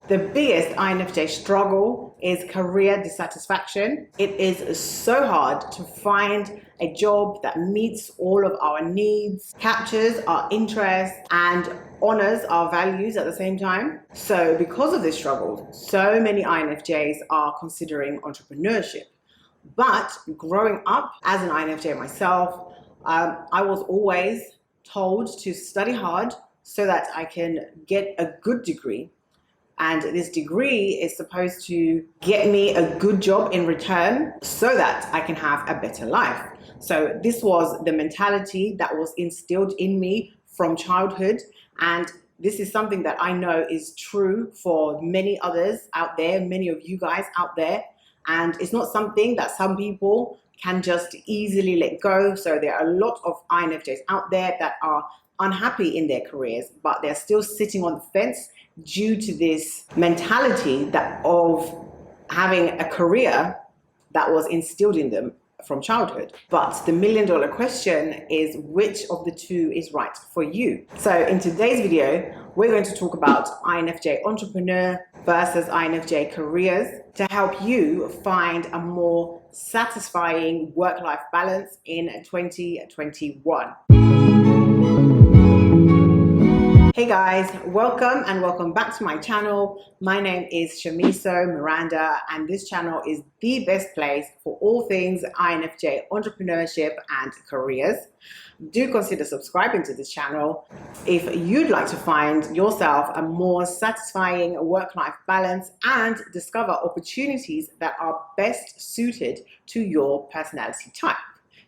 The biggest INFJ struggle is career dissatisfaction. It is so hard to find a job that meets all of our needs, captures our interests, and honors our values at the same time. So because of this struggle, so many INFJs are considering entrepreneurship. But growing up as an INFJ myself, I was always told to study hard so that I can get a good degree. And this degree is supposed to get me a good job in return so that I can have a better life. So this was the mentality that was instilled in me from childhood. And this is something that I know is true for many others out there, many of you guys out there. And it's not something that some people can just easily let go. So there are a lot of INFJs out there that are unhappy in their careers, but they're still sitting on the fence due to this mentality that of having a career that was instilled in them from childhood. But the million-dollar question is, which of the two is right for you? So in today's video, we're going to talk about INFJ entrepreneur versus INFJ careers to help you find a more satisfying work-life balance in 2021. Hey guys, welcome back to my channel. My name is Shamiso, Miranda, and this channel is the best place for all things INFJ entrepreneurship and careers. Do consider subscribing to this channel if you'd like to find yourself a more satisfying work-life balance and discover opportunities that are best suited to your personality type.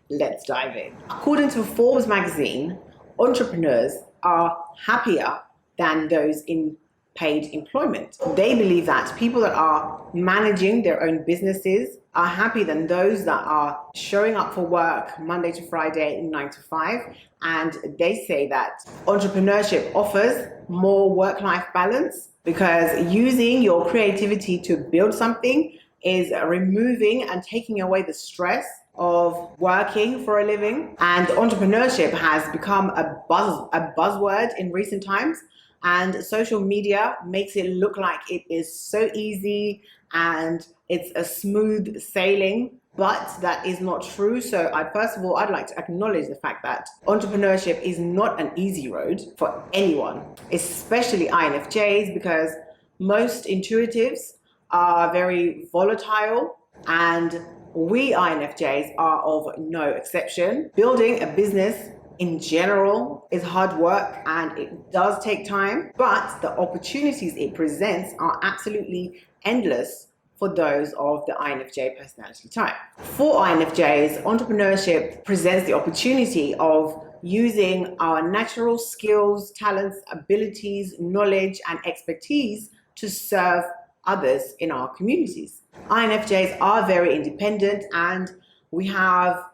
Let's dive in. According to Forbes magazine, entrepreneurs are happier than those in paid employment. They believe that people that are managing their own businesses are happier than those that are showing up for work Monday to Friday, 9 to 5. And they say that entrepreneurship offers more work-life balance because using your creativity to build something is removing and taking away the stress of working for a living. And entrepreneurship has become a buzzword in recent times, and social media makes it look like it is so easy and it's a smooth sailing, but that is not true. So first of all, I'd like to acknowledge the fact that entrepreneurship is not an easy road for anyone, especially INFJs, because most intuitives are very volatile, and we INFJs are of no exception. Building a business in general is hard work and it does take time, but the opportunities it presents are absolutely endless for those of the INFJ personality type. For INFJs, entrepreneurship presents the opportunity of using our natural skills, talents, abilities, knowledge, and expertise to serve others in our communities. INFJs are very independent, and we have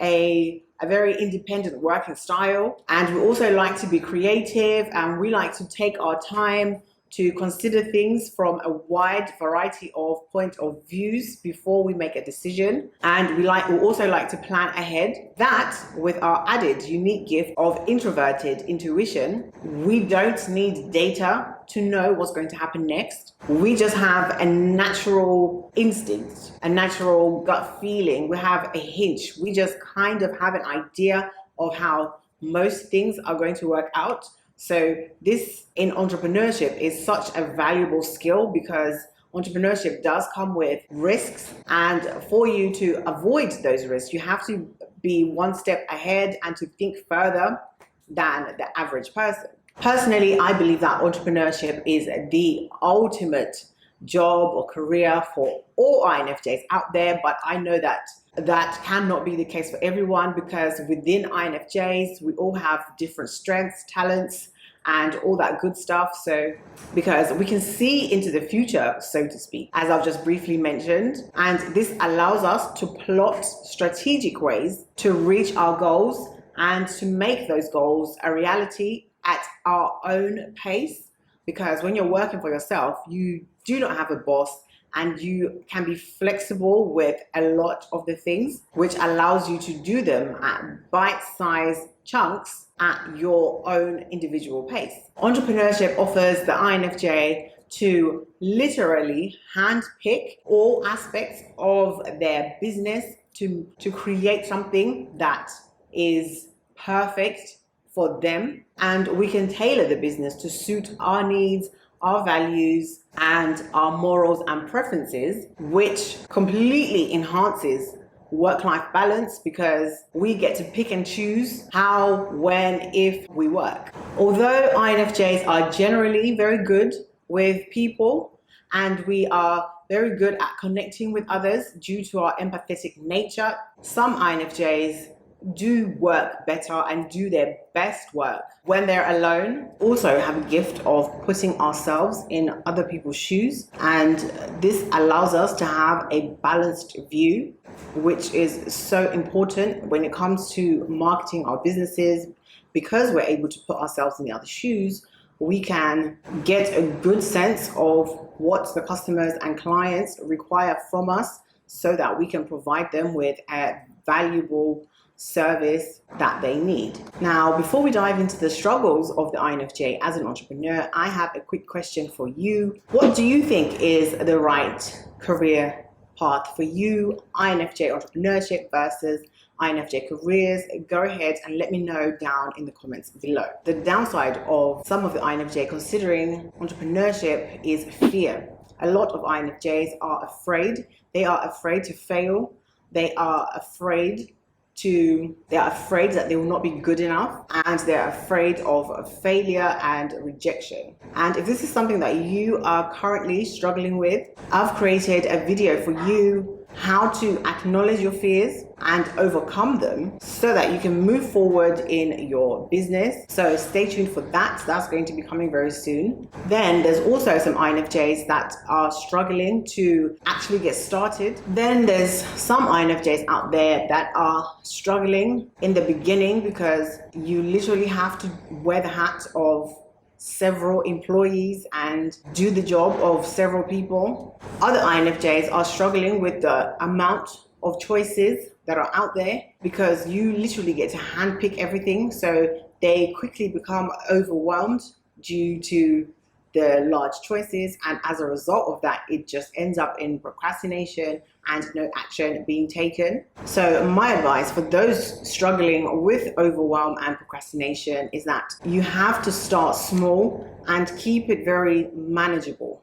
a very independent working style, and we also like to be creative, and we like to take our time to consider things from a wide variety of point of views before we make a decision. And we also like to plan ahead. That, with our added unique gift of introverted intuition, we don't need data to know what's going to happen next. We just have a natural instinct, a natural gut feeling. We have a hunch. We just kind of have an idea of how most things are going to work out. So this in entrepreneurship is such a valuable skill because entrepreneurship does come with risks, and for you to avoid those risks, you have to be one step ahead and to think further than the average person. Personally, I believe that entrepreneurship is the ultimate job or career for all INFJs out there, but I know that that cannot be the case for everyone, because within INFJs, we all have different strengths, talents, and all that good stuff. So because we can see into the future, so to speak, as I've just briefly mentioned, and this allows us to plot strategic ways to reach our goals and to make those goals a reality at our own pace. Because when you're working for yourself, you do not have a boss, and you can be flexible with a lot of the things, which allows you to do them at bite-sized chunks at your own individual pace. Entrepreneurship offers the INFJ to literally handpick all aspects of their business to create something that is perfect for them. And we can tailor the business to suit our needs, our values, and our morals and preferences, which completely enhances work-life balance because we get to pick and choose how, when, if we work. Although INFJs are generally very good with people and we are very good at connecting with others due to our empathetic nature, some INFJs do work better and do their best work when they're alone. Also have a gift of putting ourselves in other people's shoes, and this allows us to have a balanced view, which is so important when it comes to marketing our businesses. Because we're able to put ourselves in the other shoes, we can get a good sense of what the customers and clients require from us so that we can provide them with a valuable service that they need. Now, before we dive into the struggles of the INFJ as an entrepreneur, I have a quick question for you. What do you think is the right career path for you, INFJ entrepreneurship versus INFJ careers? Go ahead and let me know down in the comments below. The downside of some of the INFJ considering entrepreneurship is fear. A lot of INFJs are afraid. They are afraid to fail. They are afraid that they will not be good enough, and they're afraid of failure and rejection. And if this is something that you are currently struggling with, I've created a video for you how to acknowledge your fears and overcome them so that you can move forward in your business. So stay tuned for that. That's going to be coming very soon. Then there's also some INFJs that are struggling to actually get started. Then there's some INFJs out there that are struggling in the beginning because you literally have to wear the hat of several employees and do the job of several people. Other INFJs are struggling with the amount of choices that are out there because you literally get to handpick everything, so they quickly become overwhelmed due to the large choices, and as a result of that, it just ends up in procrastination and no action being taken. So my advice for those struggling with overwhelm and procrastination is that you have to start small and keep it very manageable,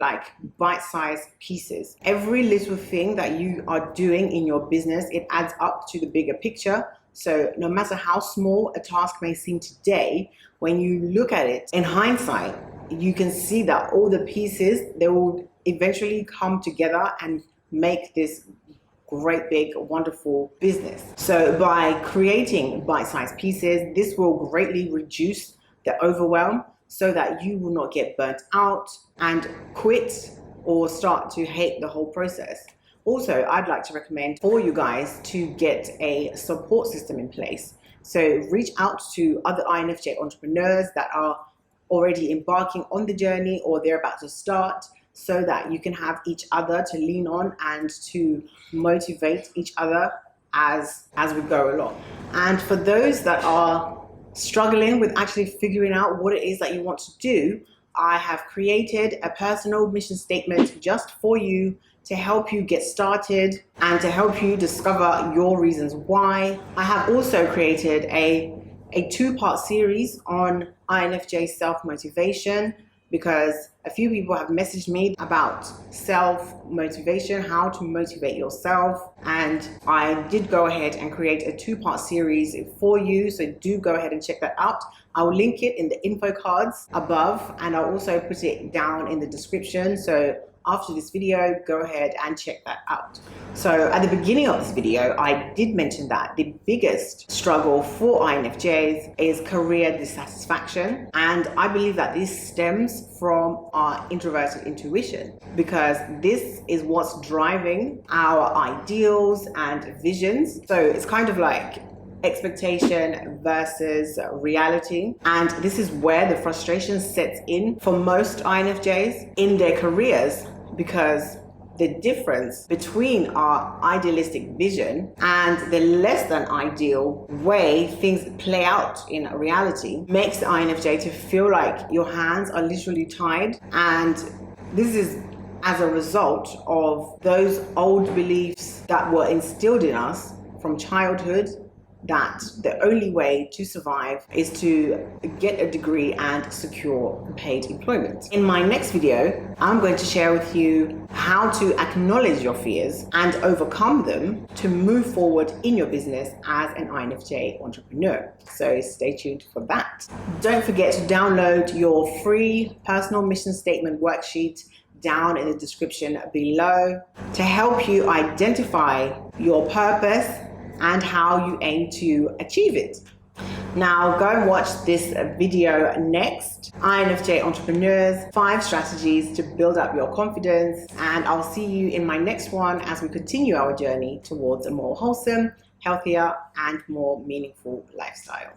like bite-sized pieces. Every little thing that you are doing in your business, it adds up to the bigger picture. So no matter how small a task may seem today, when you look at it in hindsight, you can see that all the pieces, they will eventually come together and make this great, big, wonderful business. So by creating bite-sized pieces, this will greatly reduce the overwhelm so that you will not get burnt out and quit or start to hate the whole process. Also, I'd like to recommend for you guys to get a support system in place. So reach out to other INFJ entrepreneurs that are already embarking on the journey or they're about to start, so that you can have each other to lean on and to motivate each other as we go along. And for those that are struggling with actually figuring out what it is that you want to do, I have created a personal mission statement just for you to help you get started and to help you discover your reasons why. I have also created a two-part series on INFJ self-motivation because a few people have messaged me about self-motivation, how to motivate yourself, and I did go ahead and create a two-part series for you, so do go ahead and check that out. I'll link it in the info cards above, and I'll also put it down in the description, so after this video, go ahead and check that out. So at the beginning of this video, I did mention that the biggest struggle for INFJs is career dissatisfaction. And I believe that this stems from our introverted intuition, because this is what's driving our ideals and visions. So it's kind of like expectation versus reality, and this is where the frustration sets in for most INFJs in their careers, because the difference between our idealistic vision and the less than ideal way things play out in reality makes the INFJ to feel like your hands are literally tied. And this is as a result of those old beliefs that were instilled in us from childhood, that the only way to survive is to get a degree and secure paid employment. In my next video, I'm going to share with you how to acknowledge your fears and overcome them to move forward in your business as an INFJ entrepreneur. So stay tuned for that. Don't forget to download your free personal mission statement worksheet down in the description below to help you identify your purpose and how you aim to achieve it. Now go and watch this video next. INFJ Entrepreneurs, 5 strategies to build up your confidence. And I'll see you in my next one as we continue our journey towards a more wholesome, healthier, and more meaningful lifestyle.